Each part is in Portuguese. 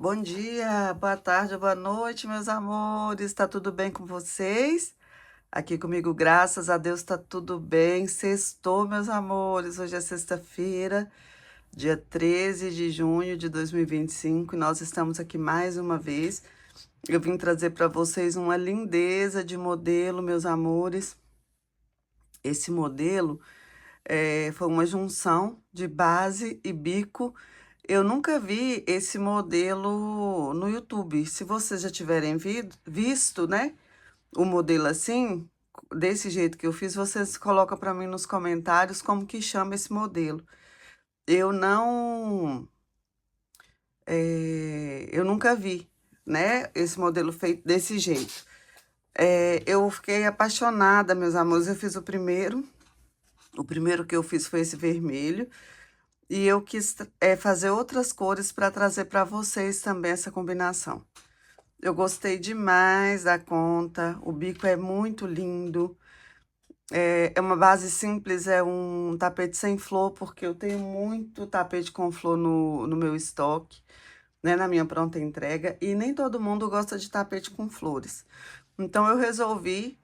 Bom dia, boa tarde, boa noite, meus amores. Tá tudo bem com vocês? Aqui comigo, graças a Deus, tá tudo bem. Sextou, meus amores. Hoje é sexta-feira, dia 13 de junho de 2025, e nós estamos aqui mais uma vez. Eu vim trazer para vocês uma lindeza de modelo, meus amores. Esse modelo foi uma junção de base e bico. Eu nunca vi esse modelo no YouTube. Se vocês já tiverem visto, né, o modelo assim, desse jeito que eu fiz, vocês colocam para mim nos comentários como que chama esse modelo. Eu não, eu nunca vi, né, esse modelo feito desse jeito. Eu fiquei apaixonada, meus amores. Eu fiz o primeiro que eu fiz foi esse vermelho. E eu quis fazer outras cores para trazer para vocês também essa combinação. Eu gostei demais da conta, o bico é muito lindo. É uma base simples, é um tapete sem flor, porque eu tenho muito tapete com flor no meu estoque, né, na minha pronta entrega, e nem todo mundo gosta de tapete com flores. Então, eu resolvi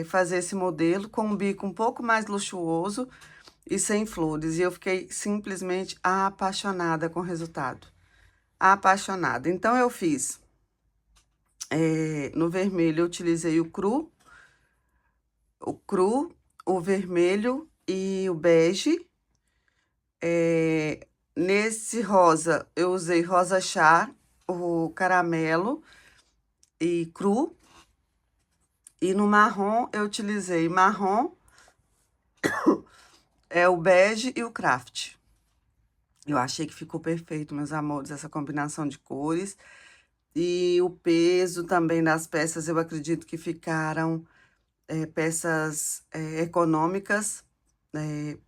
fazer esse modelo com um bico um pouco mais luxuoso e sem flores. E eu fiquei simplesmente apaixonada com o resultado. Apaixonada. Então, eu fiz no vermelho, eu utilizei o vermelho e o bege. Nesse rosa, eu usei rosa chá, o caramelo e cru. E no marrom, eu utilizei marrom, o bege e o craft. Eu achei que ficou perfeito, meus amores, essa combinação de cores. E o peso também das peças, eu acredito que ficaram peças econômicas,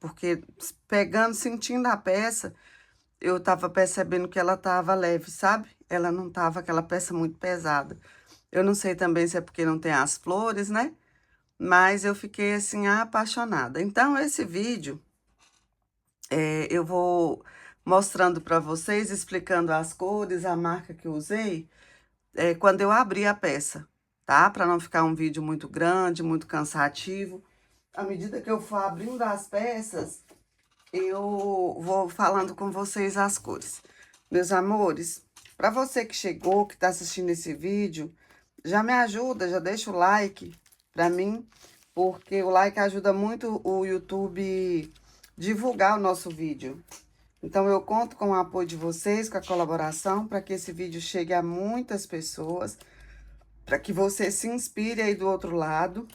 porque pegando, sentindo a peça, eu tava percebendo que ela tava leve, sabe? Ela não tava aquela peça muito pesada. Eu não sei também se é porque não tem as flores, né? Mas eu fiquei, assim, apaixonada. Então, esse vídeo, eu vou mostrando para vocês, explicando as cores, a marca que eu usei, quando eu abri a peça, tá? Para não ficar um vídeo muito grande, muito cansativo. À medida que eu for abrindo as peças, eu vou falando com vocês as cores. Meus amores, para você que chegou, que está assistindo esse vídeo, já me ajuda, já deixa o like para mim, porque o like ajuda muito o YouTube divulgar o nosso vídeo. Então, eu conto com o apoio de vocês, com a colaboração, para que esse vídeo chegue a muitas pessoas, para que você se inspire aí do outro lado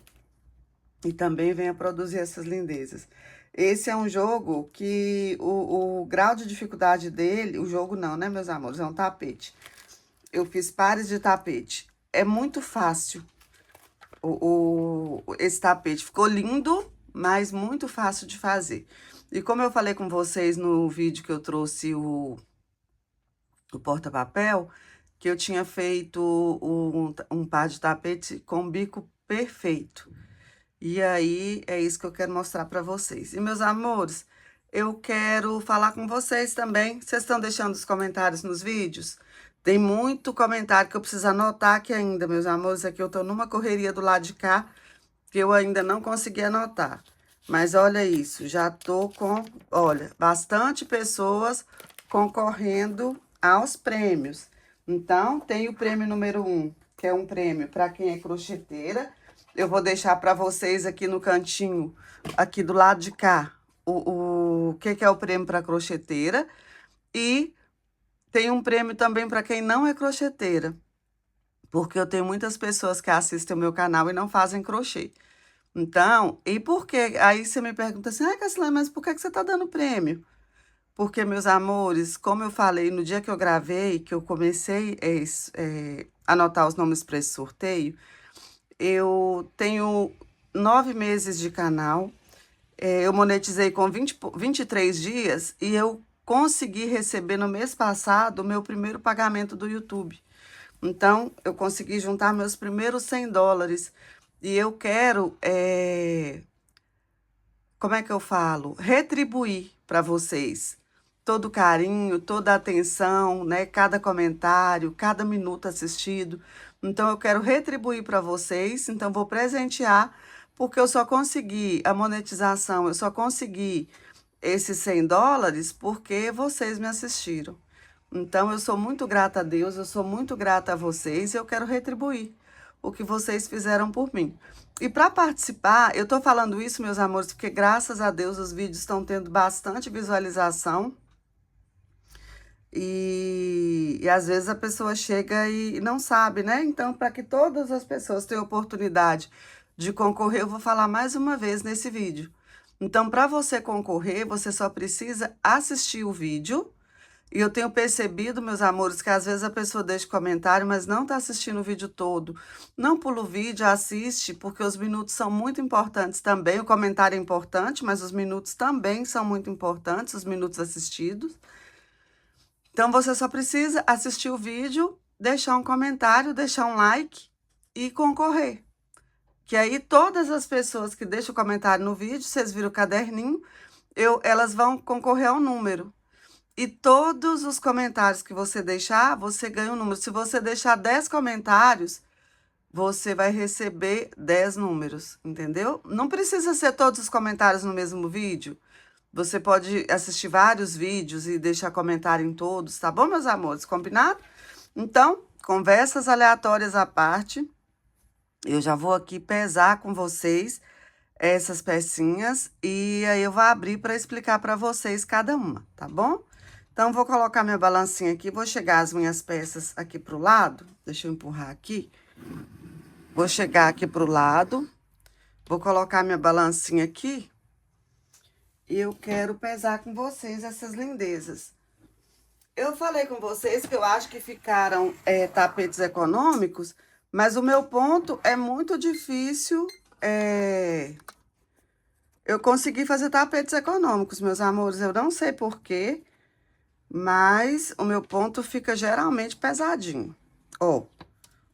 e também venha produzir essas lindezas. Esse é um jogo que o grau de dificuldade dele, o jogo não, né, meus amores? É um tapete. Eu fiz pares de tapete. É muito fácil esse tapete. Ficou lindo, mas muito fácil de fazer. E como eu falei com vocês no vídeo que eu trouxe o porta-papel, que eu tinha feito um par de tapete com bico perfeito. E aí, é isso que eu quero mostrar para vocês. E, meus amores, eu quero falar com vocês também. Vocês estão deixando os comentários nos vídeos? Tem muito comentário que eu preciso anotar aqui ainda, meus amores. Aqui eu tô numa correria do lado de cá, que eu ainda não consegui anotar. Mas olha isso, já tô com, olha, bastante pessoas concorrendo aos prêmios. Então, tem o prêmio número 1, que é um prêmio para quem é crocheteira. Eu vou deixar para vocês aqui no cantinho, aqui do lado de cá, o que é o prêmio para crocheteira. E tem um prêmio também para quem não é crocheteira, porque eu tenho muitas pessoas que assistem o meu canal e não fazem crochê. Então, e por quê? Aí você me pergunta assim, ai, Cassilane, mas por que você tá dando prêmio? Porque, meus amores, como eu falei no dia que eu gravei, que eu comecei a anotar os nomes para esse sorteio, eu tenho 9 meses de canal, eu monetizei com 23 dias e eu consegui receber no mês passado o meu primeiro pagamento do YouTube. Então, eu consegui juntar meus primeiros US$ 100 e eu quero, como é que eu falo? Retribuir para vocês. todo o carinho, toda a atenção, né? Cada comentário, cada minuto assistido. Então, eu quero retribuir para vocês, então vou presentear, porque eu só consegui a monetização, eu só consegui esses $100 porque vocês me assistiram. Então, eu sou muito grata a Deus, eu sou muito grata a vocês e eu quero retribuir o que vocês fizeram por mim. E para participar, eu tô falando isso, meus amores, porque graças a Deus os vídeos estão tendo bastante visualização. E às vezes a pessoa chega e não sabe, né? Então, para que todas as pessoas tenham oportunidade de concorrer, eu vou falar mais uma vez nesse vídeo. Então, para você concorrer, você só precisa assistir o vídeo. E eu tenho percebido, meus amores, que às vezes a pessoa deixa comentário, mas não está assistindo o vídeo todo. Não pula o vídeo, assiste, porque os minutos são muito importantes também. O comentário é importante, mas os minutos também são muito importantes, os minutos assistidos. Então, você só precisa assistir o vídeo, deixar um comentário, deixar um like e concorrer. Que aí todas as pessoas que deixam comentário no vídeo, vocês viram o caderninho, elas vão concorrer ao número. E todos os comentários que você deixar, você ganha um número. Se você deixar 10 comentários, você vai receber 10 números, entendeu? Não precisa ser todos os comentários no mesmo vídeo. Você pode assistir vários vídeos e deixar comentário em todos, tá bom, meus amores? Combinado? Então, conversas aleatórias à parte, eu já vou aqui pesar com vocês essas pecinhas e aí eu vou abrir para explicar para vocês cada uma, tá bom? Então, vou colocar minha balancinha aqui, vou chegar as minhas peças aqui pro lado, deixa eu empurrar aqui. Vou chegar aqui pro lado, vou colocar minha balancinha aqui e eu quero pesar com vocês essas lindezas. Eu falei com vocês que eu acho que ficaram tapetes econômicos, mas o meu ponto é muito difícil, eu consegui fazer tapetes econômicos, meus amores, eu não sei porquê, mas o meu ponto fica geralmente pesadinho. Ó,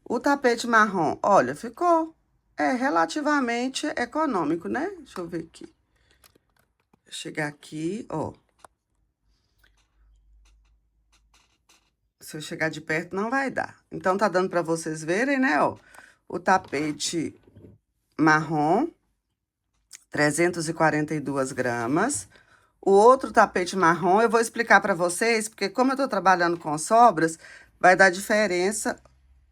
o tapete marrom, olha, ficou relativamente econômico, né? Deixa eu ver aqui. Vou chegar aqui, ó. Se eu chegar de perto, não vai dar. Então, tá dando pra vocês verem, né, ó. O tapete marrom, 342 gramas. O outro tapete marrom, eu vou explicar pra vocês, porque como eu tô trabalhando com sobras, vai dar diferença,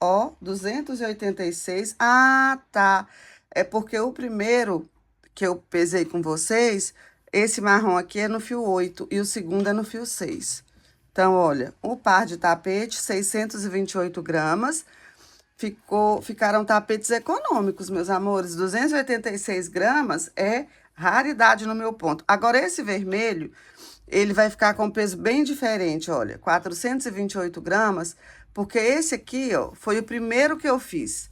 ó, 286. Ah, tá. É porque o primeiro que eu pesei com vocês, esse marrom aqui é no fio 8 e o segundo é no fio 6. Então, olha, um par de tapete, 628 gramas. Ficaram tapetes econômicos, meus amores. 286 gramas é raridade no meu ponto. Agora, esse vermelho, ele vai ficar com peso bem diferente, olha. 428 gramas, porque esse aqui, ó, foi o primeiro que eu fiz.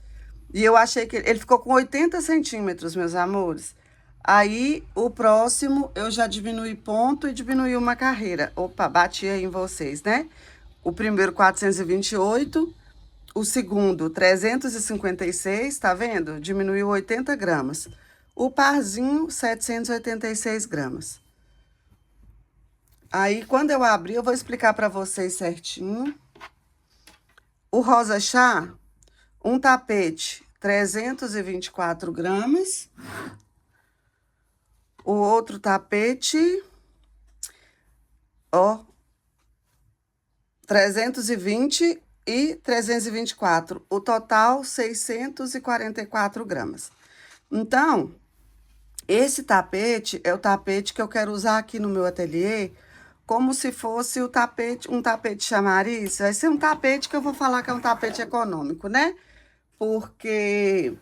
E eu achei que ele ficou com 80 centímetros, meus amores. Aí, o próximo, eu já diminui ponto e diminui uma carreira. Opa, bati aí em vocês, né? O primeiro, 428. O segundo, 356, tá vendo? Diminuiu 80 gramas. O parzinho, 786 gramas. Aí, quando eu abrir, eu vou explicar pra vocês certinho. O rosa chá, um tapete, 324 gramas. O outro tapete, ó, 320 e 324. O total, 644 gramas. Então, esse tapete é o tapete que eu quero usar aqui no meu ateliê, como se fosse o tapete, um tapete chamariz. Vai ser um tapete que eu vou falar que é um tapete econômico, né? Porque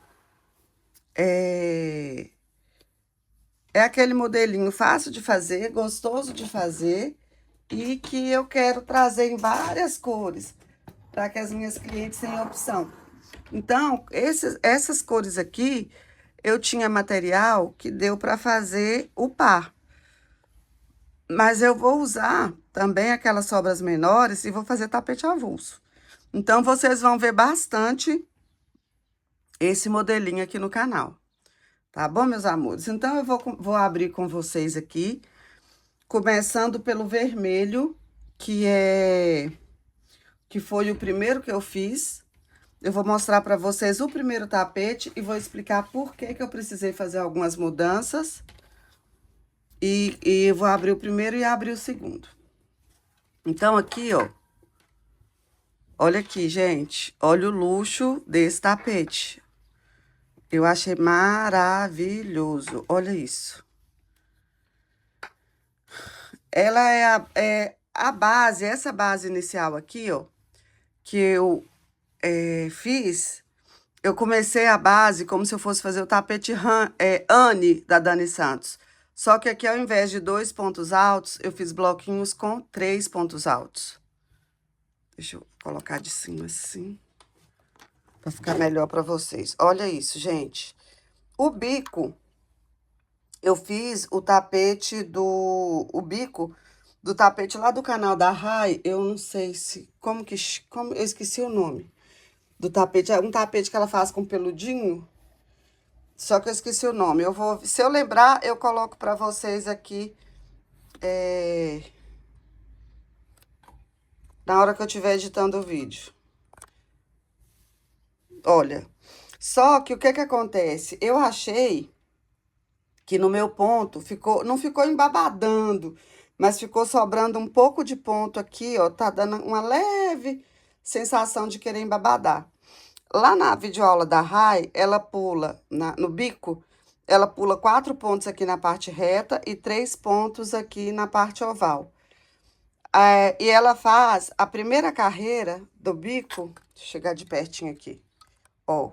é aquele modelinho fácil de fazer, gostoso de fazer e que eu quero trazer em várias cores para que as minhas clientes tenham opção. Então, essas cores aqui, eu tinha material que deu para fazer o par. Mas eu vou usar também aquelas sobras menores e vou fazer tapete avulso. Então, vocês vão ver bastante esse modelinho aqui no canal. Tá bom, meus amores? Então, eu vou abrir com vocês aqui começando pelo vermelho, que foi o primeiro que eu fiz. Eu vou mostrar para vocês o primeiro tapete e vou explicar por que que eu precisei fazer algumas mudanças. E vou abrir o primeiro e abrir o segundo. Então, aqui, ó. Olha aqui, gente. Olha o luxo desse tapete. Eu achei maravilhoso. Olha isso. Ela é a base, essa base inicial aqui, ó, que eu fiz. Eu comecei a base como se eu fosse fazer o tapete Anne da Dani Santos. Só que aqui, ao invés de 2 pontos altos, eu fiz bloquinhos com 3 pontos altos. Deixa eu colocar de cima assim, pra ficar melhor pra vocês. Olha isso, gente. O bico, eu fiz o tapete o bico do tapete lá do canal da Rai. Eu não sei se, eu esqueci o nome do tapete. É um tapete que ela faz com peludinho. Só que eu esqueci o nome. Se eu lembrar, eu coloco pra vocês aqui, na hora que eu estiver editando o vídeo. Olha, só que o que que acontece? Eu achei que no meu ponto não ficou embabadando, mas ficou sobrando um pouco de ponto aqui, ó. Tá dando uma leve sensação de querer embabadar. Lá na videoaula da Rai, ela pula no bico, ela pula 4 pontos aqui na parte reta e 3 pontos aqui na parte oval. E ela faz a primeira carreira do bico, deixa eu chegar de pertinho aqui, ó.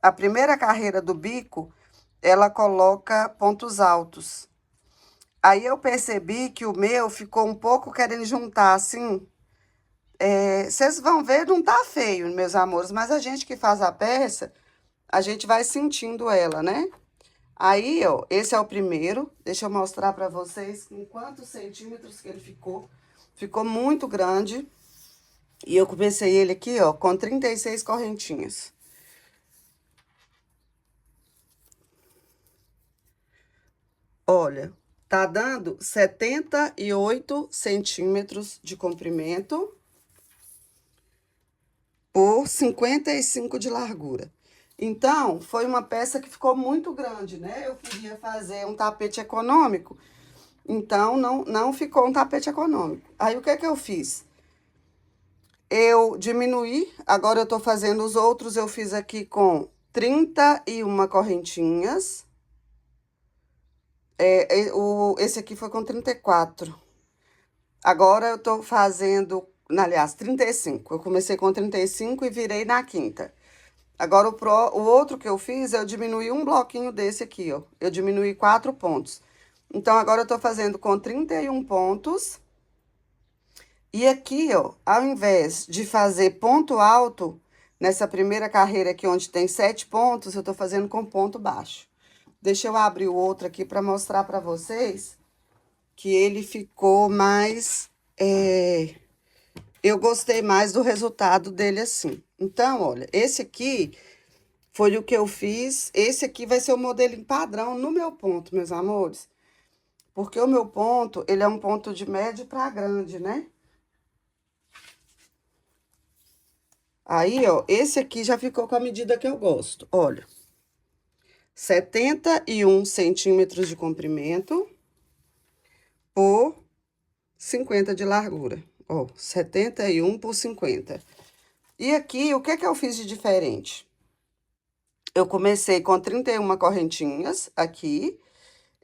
A primeira carreira do bico, ela coloca pontos altos. Aí eu percebi que o meu ficou um pouco querendo juntar assim. Vocês vão ver, não tá feio, meus amores, mas a gente que faz a peça, a gente vai sentindo ela, né? Aí, ó, esse é o primeiro. Deixa eu mostrar pra vocês com quantos centímetros que ele ficou. Ficou muito grande. E eu comecei ele aqui, ó, com 36 correntinhas. Olha, tá dando 78 centímetros de comprimento por 55 de largura. Então, foi uma peça que ficou muito grande, né? Eu queria fazer um tapete econômico, então não ficou um tapete econômico. Aí, o que que eu fiz? Eu diminuí, agora eu tô fazendo os outros, eu fiz aqui com 31 correntinhas. Esse aqui foi com 34. Agora eu tô fazendo, aliás, 35. Eu comecei com 35 e virei na quinta. Agora, o outro que eu fiz, eu diminuí um bloquinho desse aqui, ó. Eu diminuí 4 pontos. Então, agora eu tô fazendo com 31 pontos. E aqui, ó, ao invés de fazer ponto alto, nessa primeira carreira aqui, onde tem 7 pontos, eu tô fazendo com ponto baixo. Deixa eu abrir o outro aqui pra mostrar pra vocês que ele ficou mais... eu gostei mais do resultado dele assim. Então, olha, esse aqui foi o que eu fiz. Esse aqui vai ser o modelinho padrão no meu ponto, meus amores. Porque o meu ponto, ele é um ponto de médio pra grande, né? Aí, ó, esse aqui já ficou com a medida que eu gosto. Olha, 71 centímetros de comprimento por 50 de largura. Ó, 71 por 50. E aqui, o que que eu fiz de diferente? Eu comecei com 31 correntinhas aqui.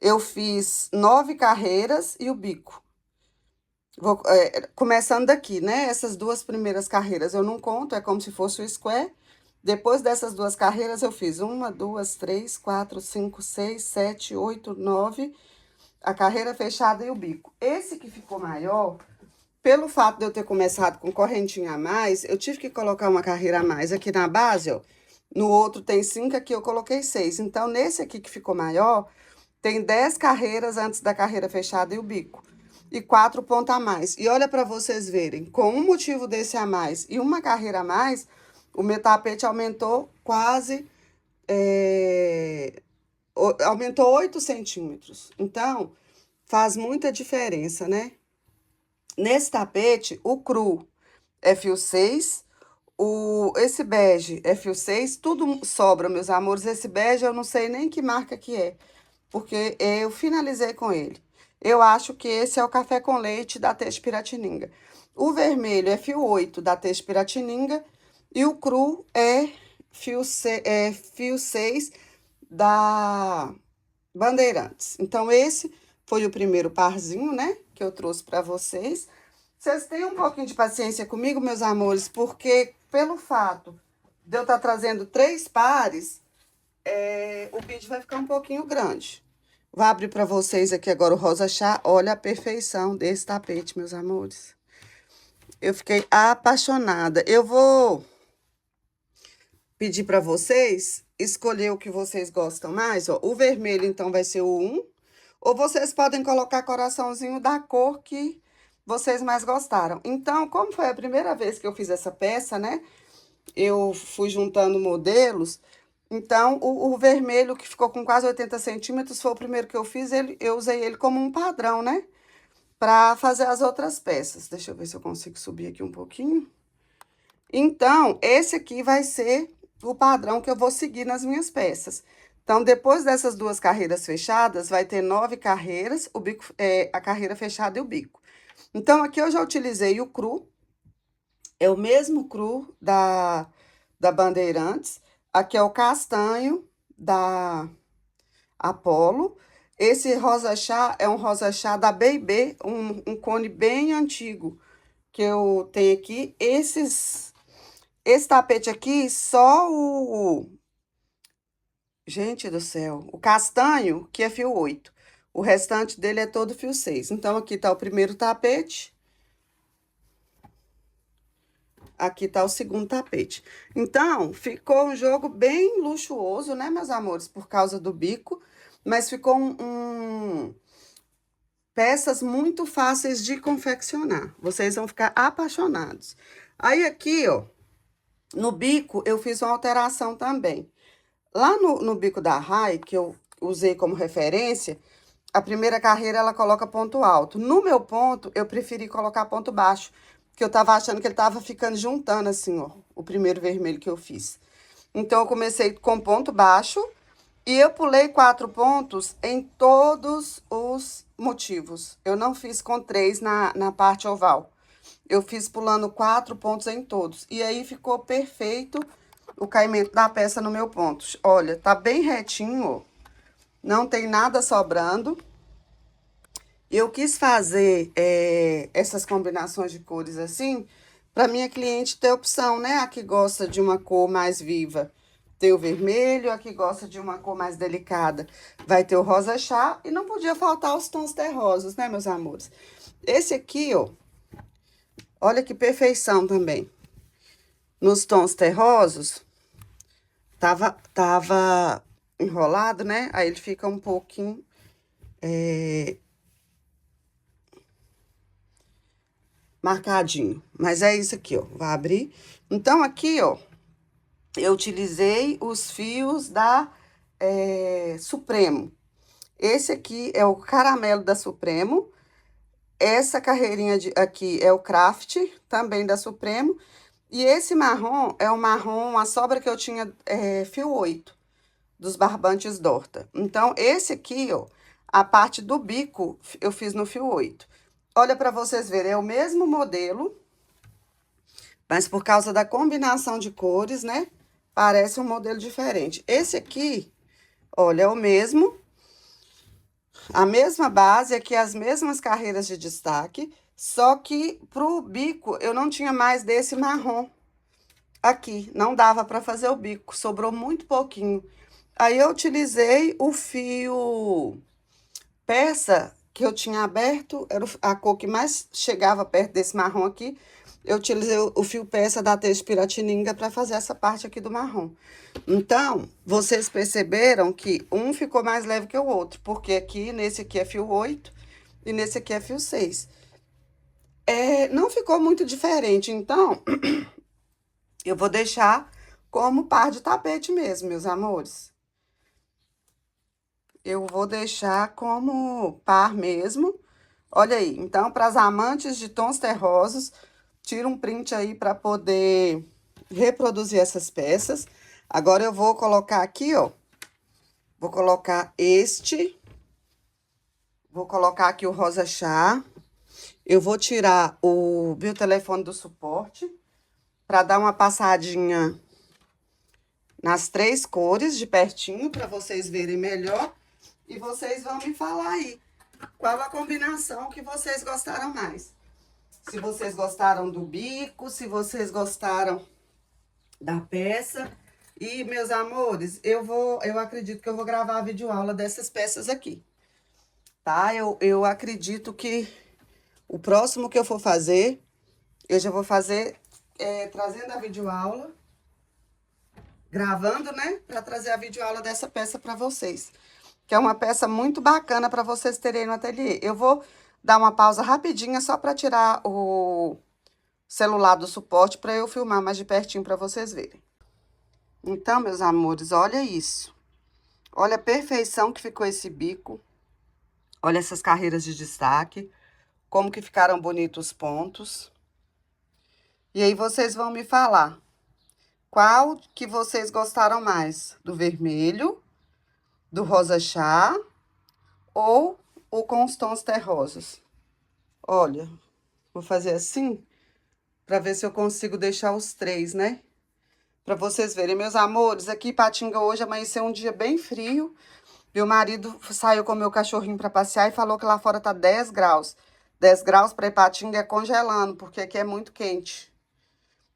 Eu fiz 9 carreiras e o bico. Começando daqui, né? Essas duas primeiras carreiras eu não conto, é como se fosse o square. Depois dessas duas carreiras, eu fiz 1, 2, 3, 4, 5, 6, 7, 8, 9. A carreira fechada e o bico. Esse que ficou maior, pelo fato de eu ter começado com correntinha a mais, eu tive que colocar uma carreira a mais aqui na base, ó. No outro tem 5, aqui eu coloquei 6. Então, nesse aqui que ficou maior, tem 10 carreiras antes da carreira fechada e o bico. E 4 pontos a mais. E olha para vocês verem, com um motivo desse a mais e uma carreira a mais, o meu tapete aumentou quase... aumentou 8 centímetros. Então, faz muita diferença, né? Nesse tapete, o cru é fio 6, esse bege é fio 6, tudo sobra, meus amores. Esse bege eu não sei nem que marca que é, porque eu finalizei com ele. Eu acho que esse é o café com leite da Teixe Piratininga. O vermelho é fio 8 da Teixe Piratininga e o cru é fio 6 da Bandeirantes. Então, esse foi o primeiro parzinho, né, que eu trouxe para vocês. Vocês tenham um pouquinho de paciência comigo, meus amores, porque pelo fato de eu estar trazendo 3 pares, o vídeo vai ficar um pouquinho grande. Vou abrir para vocês aqui agora o rosa chá. Olha a perfeição desse tapete, meus amores. Eu fiquei apaixonada. Eu vou pedir para vocês escolher o que vocês gostam mais. Ó. O vermelho, então, vai ser o 1. Ou vocês podem colocar coraçãozinho da cor que vocês mais gostaram. Então, como foi a primeira vez que eu fiz essa peça, né? Eu fui juntando modelos. Então, o vermelho, que ficou com quase 80 centímetros, foi o primeiro que eu fiz. Eu usei ele como um padrão, né? Pra fazer as outras peças. Deixa eu ver se eu consigo subir aqui um pouquinho. Então, esse aqui vai ser o padrão que eu vou seguir nas minhas peças. Então, depois dessas 2 carreiras fechadas, vai ter 9 carreiras, o bico, a carreira fechada e o bico. Então, aqui eu já utilizei o cru, é o mesmo cru da Bandeirantes. Aqui é o castanho da Apollo. Esse rosa chá é um rosa chá da B&B, um cone bem antigo que eu tenho aqui. Esse tapete aqui, só Gente do céu, o castanho, que é fio 8. O restante dele é todo fio 6. Então, aqui tá o primeiro tapete. Aqui tá o segundo tapete. Então, ficou um jogo bem luxuoso, né, meus amores? Por causa do bico. Mas ficou peças muito fáceis de confeccionar. Vocês vão ficar apaixonados. Aí, aqui, ó, no bico, eu fiz uma alteração também. Lá no bico da Rai, que eu usei como referência, a primeira carreira ela coloca ponto alto. No meu ponto, eu preferi colocar ponto baixo, porque eu tava achando que ele tava ficando juntando assim, ó, o primeiro vermelho que eu fiz. Então, eu comecei com ponto baixo e eu pulei 4 pontos em todos os motivos. Eu não fiz com 3 na parte oval. Eu fiz pulando 4 pontos em todos. E aí ficou perfeito o caimento da peça no meu ponto. Olha, tá bem retinho, ó. Não tem nada sobrando. Eu quis fazer essas combinações de cores assim, para minha cliente ter opção, né? A que gosta de uma cor mais viva, tem o vermelho. A que gosta de uma cor mais delicada, vai ter o rosa chá. E não podia faltar os tons terrosos, né, meus amores? Esse aqui, ó, olha que perfeição também. Nos tons terrosos, tava enrolado, né? Aí ele fica um pouquinho marcadinho. Mas é isso aqui, ó. Vou abrir. Então, aqui, ó, eu utilizei os fios da Supremo. Esse aqui é o caramelo da Supremo. Essa carreirinha aqui é o Craft, também da Supremo. E esse marrom é o marrom, a sobra que eu tinha fio 8, dos barbantes Dorta. Então, esse aqui, ó, a parte do bico, eu fiz no fio 8. Olha para vocês verem, é o mesmo modelo, mas por causa da combinação de cores, né, parece um modelo diferente. Esse aqui, olha, é o mesmo, a mesma base, aqui as mesmas carreiras de destaque, só que pro bico eu não tinha mais desse marrom aqui, não dava para fazer o bico, sobrou muito pouquinho. Aí eu utilizei o fio peça que eu tinha aberto, era a cor que mais chegava perto desse marrom aqui. Eu utilizei o fio peça da Teixe Piratininga para fazer essa parte aqui do marrom. Então, vocês perceberam que um ficou mais leve que o outro, porque aqui, nesse aqui é fio 8 e nesse aqui é fio 6. Não ficou muito diferente, então, eu vou deixar como par de tapete mesmo, meus amores. eu vou deixar como par mesmo. Olha aí, então, para as amantes de tons terrosos, tira um print aí para poder reproduzir essas peças. Agora eu vou colocar aqui, ó. Vou colocar este. Vou colocar aqui o rosa chá. Eu vou tirar o biotelefone do suporte para dar uma passadinha nas 3 cores de pertinho para vocês verem melhor. E vocês vão me falar aí qual a combinação que vocês gostaram mais. Se vocês gostaram do bico, se vocês gostaram da peça. E, meus amores, eu acredito que eu vou gravar a videoaula dessas peças aqui, tá? Eu acredito que o próximo que eu for fazer, eu já vou fazer trazendo a videoaula, gravando, né? Pra trazer a videoaula dessa peça pra vocês. Que é uma peça muito bacana pra vocês terem no ateliê. Eu vou dar uma pausa rapidinha só pra tirar o celular do suporte pra eu filmar mais de pertinho pra vocês verem. Então, meus amores, olha isso. Olha a perfeição que ficou esse bico. Olha essas carreiras de destaque. Como que ficaram bonitos os pontos. E aí, vocês vão me falar qual que vocês gostaram mais. Do vermelho, do rosa chá ou o com os tons terrosos. Olha, vou fazer assim pra ver se eu consigo deixar os 3, né? Pra vocês verem, meus amores, aqui em Ipatinga hoje amanheceu um dia bem frio. Meu marido saiu com o meu cachorrinho pra passear e falou que lá fora tá 10 graus. 10 graus pra Ipatinga é congelando, porque aqui é muito quente.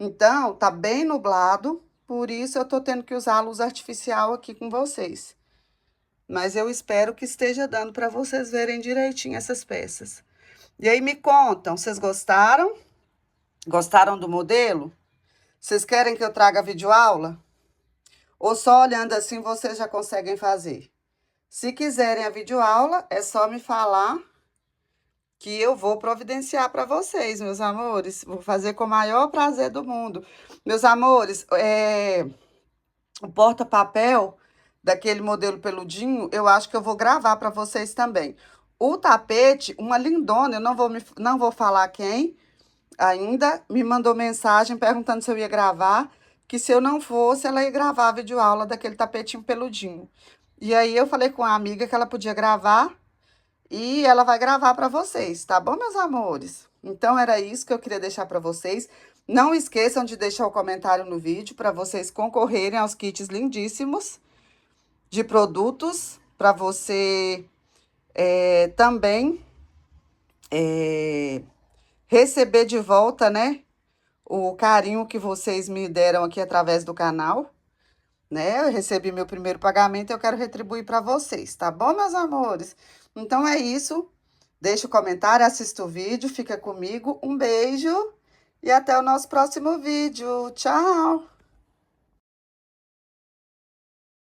Então, tá bem nublado, por isso eu tô tendo que usar a luz artificial aqui com vocês. Mas eu espero que esteja dando pra vocês verem direitinho essas peças. E aí, me contam, vocês gostaram? Gostaram do modelo? Vocês querem que eu traga a videoaula? Ou só olhando assim vocês já conseguem fazer? Se quiserem a videoaula, é só me falar que eu vou providenciar para vocês, meus amores. Vou fazer com o maior prazer do mundo. Meus amores, o porta-papel daquele modelo peludinho, eu acho que eu vou gravar para vocês também. O tapete, uma lindona, eu não vou falar quem, ainda me mandou mensagem perguntando se eu ia gravar, que se eu não fosse, ela ia gravar a videoaula daquele tapetinho peludinho. E aí eu falei com a amiga que ela podia gravar e ela vai gravar para vocês, tá bom, meus amores? Então era isso que eu queria deixar para vocês. Não esqueçam de deixar o comentário no vídeo para vocês concorrerem aos kits lindíssimos de produtos para você também receber de volta, né, o carinho que vocês me deram aqui através do canal, né? Eu recebi meu primeiro pagamento e eu quero retribuir para vocês, tá bom, meus amores? Então é isso. Deixa o comentário, assista o vídeo, fica comigo. Um beijo e até o nosso próximo vídeo. Tchau!